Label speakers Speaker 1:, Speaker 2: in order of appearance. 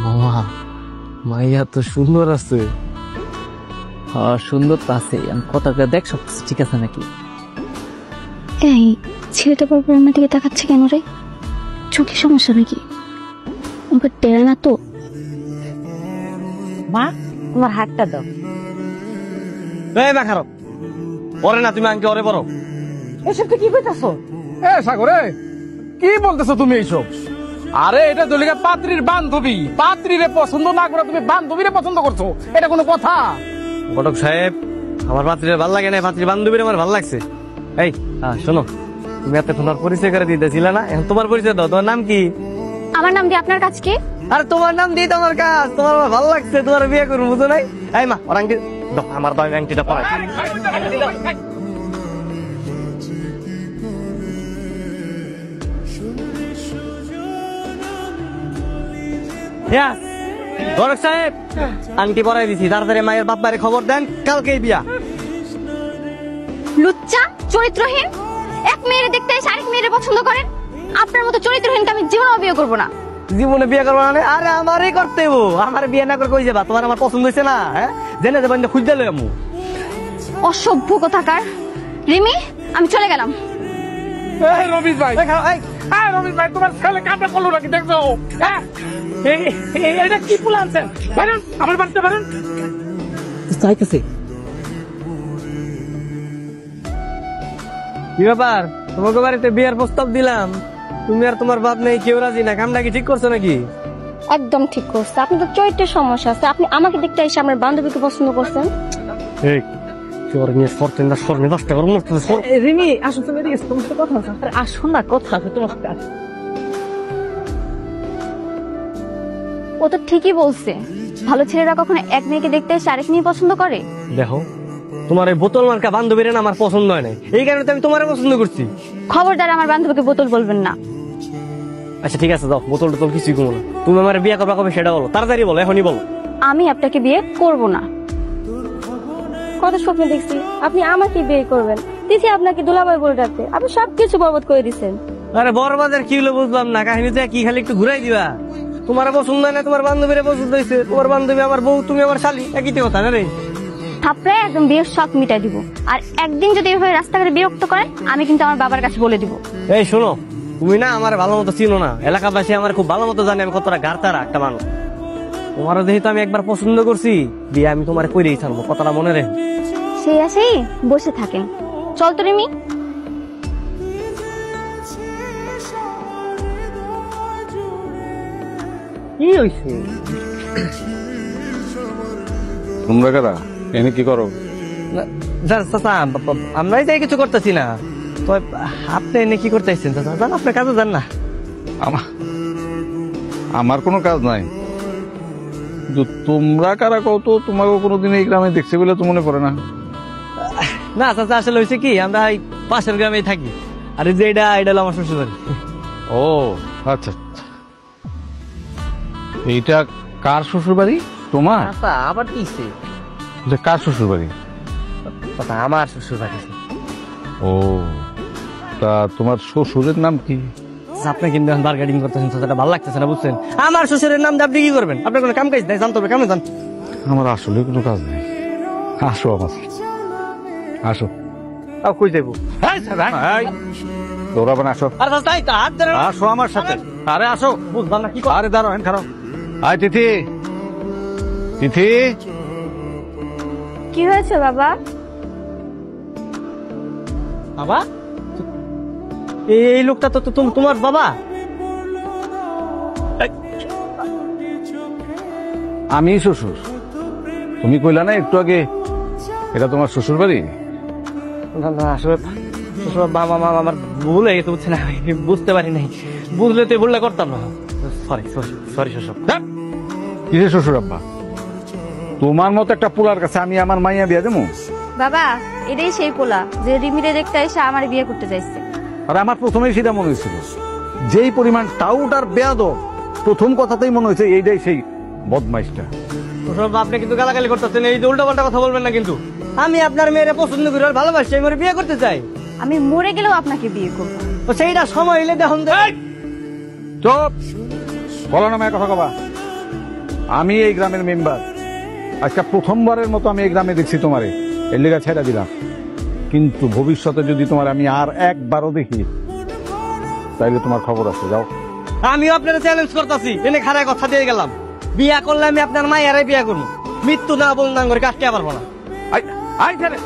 Speaker 1: মামা মাইয়া তো সুন্দর আছে।
Speaker 2: হ্যাঁ সুন্দর তো আছে, আমি কথাটা দেখ সবকিছু ঠিক আছে নাকি।
Speaker 3: এই ছেলেটা পর আমার দিকে তাকাচ্ছে কেন রে? চোখে সমস্যা নাকি? ওকে টেরা না তো?
Speaker 2: মা তোমার হাতটা দাও।
Speaker 1: এই মা খারাপ ওরে না, তুমি আঙ্কে ওরে বড়।
Speaker 2: এসব তো কি কইতাছো?
Speaker 4: এ সাগরে কি বলতেছো তুমি এইসব? আরে এটা দলিকা পাত্রীর বান্ধবী, পাত্রীরে পছন্দ না করে তুমি বান্ধবীরে পছন্দ করছো, এটা কোনো কথা?
Speaker 1: ঘটক সাহেব আমার পাত্রীর ভাল লাগে না, পাত্রীর বান্ধবীর আমার ভাল লাগছে। এই শোনো, তুমি এত তোমার পরিচয় করে দিতেছিলে না, এখন তোমার পরিচয় দাও। তোমার নাম কি?
Speaker 3: আমার নাম দিয়ে আপনার কাজ কি?
Speaker 1: আরে তোমার নাম দিয়ে তোমার কাজ, তোমার আমার ভাল লাগছে, তোমার বিয়ে করবো বুঝো নাই? এই মা ওর আংটি দাও, আমার দাও আংটিটা পরাই। ঘটক সাহেব আংটি পরাই দিছি, তাড়াতাড়ি মায়ের বাপ্পারে খবর দেন, কালকেই বিয়া।
Speaker 3: লুচ্চা চরিত্রহীন, এক মেয়ের দেখতে এসে আরেক মেয়ের পছন্দ করেন। আপনার মতো চরিত্রহীনকে আমি জীবনেও বিয়ে করবো না।
Speaker 1: জীবনে বিয়ে করবো না? আরে আমারই করতে হইব, আমার বিয়ে না করে কই যাবা? তোমার আমার পছন্দ হয়েছে না? হ্যাঁ জেনে যাবেন খুঁজতে লই আমু।
Speaker 3: অসভ্য কোথাকার। রিমি আমি চলে গেলাম।
Speaker 4: এই রবিশ ভাই, এই রবিশ ভাই, তোমার ছেলে কামটা করলো নাকি দেখছো? হ্যাঁ এটা কি ফুল আনছেন? পারেন আমার বাড়িতে পারেন?
Speaker 2: চাইতেছে
Speaker 1: কি ব্যাপার? তোমাকে বাড়িতে বিয়ের প্রস্তাব দিলাম, তুমি আর তোমার বাপ নেই, কেউ রাজি না। কামটা কি ঠিক করছো নাকি?
Speaker 3: একদম ঠিক করছে। আপনি তো চরিত্রের সমস্যা আছে। আপনি আমাকে দেখতে এসে আমার বান্ধবীকে পছন্দ করছেন।
Speaker 2: রিমি আসো, তুমি এদিকে এসো, তোমার সাথে কথা আছে। আরে আসো না, কথা আছে তোমার সাথে।
Speaker 3: ও তো ঠিকই বলছে, ভালো ছেলেরা কখনো এক মেয়েকে দেখতে এসে আরেক মেয়ে পছন্দ করে?
Speaker 1: দেখো তোমার এই বোতল মার্কা বান্ধবীর না আমার পছন্দ হয় নাই, এই কারণে তো আমি তোমার পছন্দ করছি।
Speaker 3: খবরদার আমার বান্ধবীকে বোতল বলবেন না।
Speaker 1: আচ্ছা ঠিক আছে, দাও বোতল টোতল কিছুই কমো না। তুমি আমার বিয়ে করবা কবে সেটা বলো, তাড়াতাড়ি বলো, এখনই বলো।
Speaker 3: আমি আপনাকে বিয়ে করব না। কত স্বপ্ন দেখছি আপনি আমাকে বিয়ে করবেন, তিথি আপনাকে দুলাভাই বলে ডাকতে, আপনি সবকিছু বরবাদ করে দিচ্ছেন।
Speaker 1: আরে বরবাদের কি হলো বুঝলাম না, কাহিনীতে কি খালি একটু ঘুরাই দিবা? তোমার পছন্দ হয় না, তোমার বান্ধবীর পছন্দ হয়েছে। তোমার বান্ধবী আমার বউ, তুমি আমার শালি, একই কথা না রে?
Speaker 3: থাপড়ায় একদম বিয়ের শখ মিটাই দিব। আর একদিন যদি এভাবে রাস্তাঘাটে বিরক্ত করেন, আমি কিন্তু আমার বাবার কাছে বলে দিব।
Speaker 1: এই শোনো, তুমি না আমার ভালো মতো চিনো না, এলাকাবাসী আমার খুব ভালো মতো জানে আমি কতটা গাড়তারা একটা মানুষ। তোমারও যেহেতু আমি একবার পছন্দ করছি, বিয়ে আমি তোমার কইরেই ছাড়বো, কথাটা মনে রে।
Speaker 3: সেই আসেই বসে থাকেন। চল তো রিমি।
Speaker 2: কি হয়েছে?
Speaker 4: তোমরা কারা এনে কি করো?
Speaker 1: আমরাই যাই কিছু করতেছি না, তো আপনি এনে কি করতেছেন? জান আপনার কাজে যান না।
Speaker 4: আমার কোনো কাজ নাই, তোমরা কারা কত? তোমাকে কোনোদিন এই গ্রামে দেখছে বলে তো মনে পড়ে না।
Speaker 1: না চাচা, আসলে হয়েছে কি, আমরা এই পাশের গ্রামেই থাকি, আর এই যে এটা হলো আমার শ্বশুর বাড়ি।
Speaker 4: ও আচ্ছা, এইটা কার শ্বশুর বাড়ি? তোমার?
Speaker 2: আবার কিছে?
Speaker 4: কার শ্বশুর বাড়ি?
Speaker 1: আমার শ্বশুর বাড়ি।
Speaker 4: ও তা তোমার শ্বশুরের নাম কি?
Speaker 1: আপনি কিন্তু এখন বার্গেনিং করতেছেন, সেটা ভালো লাগতেছে না বুঝছেন। আমার শ্বশুরের নাম আপনি কি করবেন? আপনার কোনো কাম কাজ নাই, জানতে হবে, কেমন জান?
Speaker 4: আমার আসলে কোনো কাজ নেই। আসো আমার, আসো।
Speaker 1: কই যাইব?
Speaker 4: তোরা আসো, আসো আমার সাথে। আরে আসো,
Speaker 1: বুঝলাম না কি।
Speaker 4: আরে দাঁড়ো, হেন খারাপ। আয় তিথি, তিথি।
Speaker 3: কি হয়েছে বাবা?
Speaker 1: বাবা? এই লোকটা তো তোমার বাবা?
Speaker 4: আমি শ্বশুর। তুমি কইলা না একটু আগে এটা তোমার শ্বশুর বাড়ি?
Speaker 1: না আসলে বাবা মা আমার ভুল হয়ে গেছে বুঝছে না, বুঝতে পারি নাই। বুঝলে তো ভুলটা করতাম না। সরি সরি সরি শ্বশুর।
Speaker 4: কিসের শ্বশুর আব্বা? তোমার মতো একটা পোলার কাছে আমি আমার মাইয়া বিয়া দেবো?
Speaker 3: বাবা এটাই সেই পোলা যে রিমিরে দেখতে এসে আমার বিয়ে করতে চাইছে।
Speaker 4: আর আমার প্রথমেই সেটা মনে হয়েছিল, যেই পরিমাণ টাউট আর বেয়াদব, প্রথম কথাতেই মনে হয়েছে এইটাই সেই বদমাইশটা।
Speaker 1: আপনি কিন্তু গালাগালি করতেছেন, এই যে উল্টা পাল্টা কথা বলবেন না কিন্তু। আমি আপনার মেয়েরে পছন্দ করি আর ভালোবাসি, আমি বিয়ে করতে চাই।
Speaker 3: আমি মরে গেলেও আপনাকে বিয়ে করবো।
Speaker 1: সেইটা সময় হইলে দেখুন।
Speaker 4: চুপ, বলো না মেয়ে কথা কবা।
Speaker 5: আমি এই গ্রামের মেম্বার। আজকে প্রথমবারের মতো আমি এই গ্রামে দেখছি তোমারে, এর লেগা ছেড়ে দিলাম। কিন্তু ভবিষ্যতে যদি তোমার আমি আর একবারও দেখি, তাইলে তোমার খবর আছে, যাও।
Speaker 1: আমিও আপনার চ্যালেঞ্জ করতেছি, এনে খারাপ কথা দিয়ে গেলাম। বিয়া করলে আমি আপনার মায়েরাই বিয়া করবো, মৃত্যু না বল না করে কাটতে পারবো না।
Speaker 5: আই আই ছেড়ে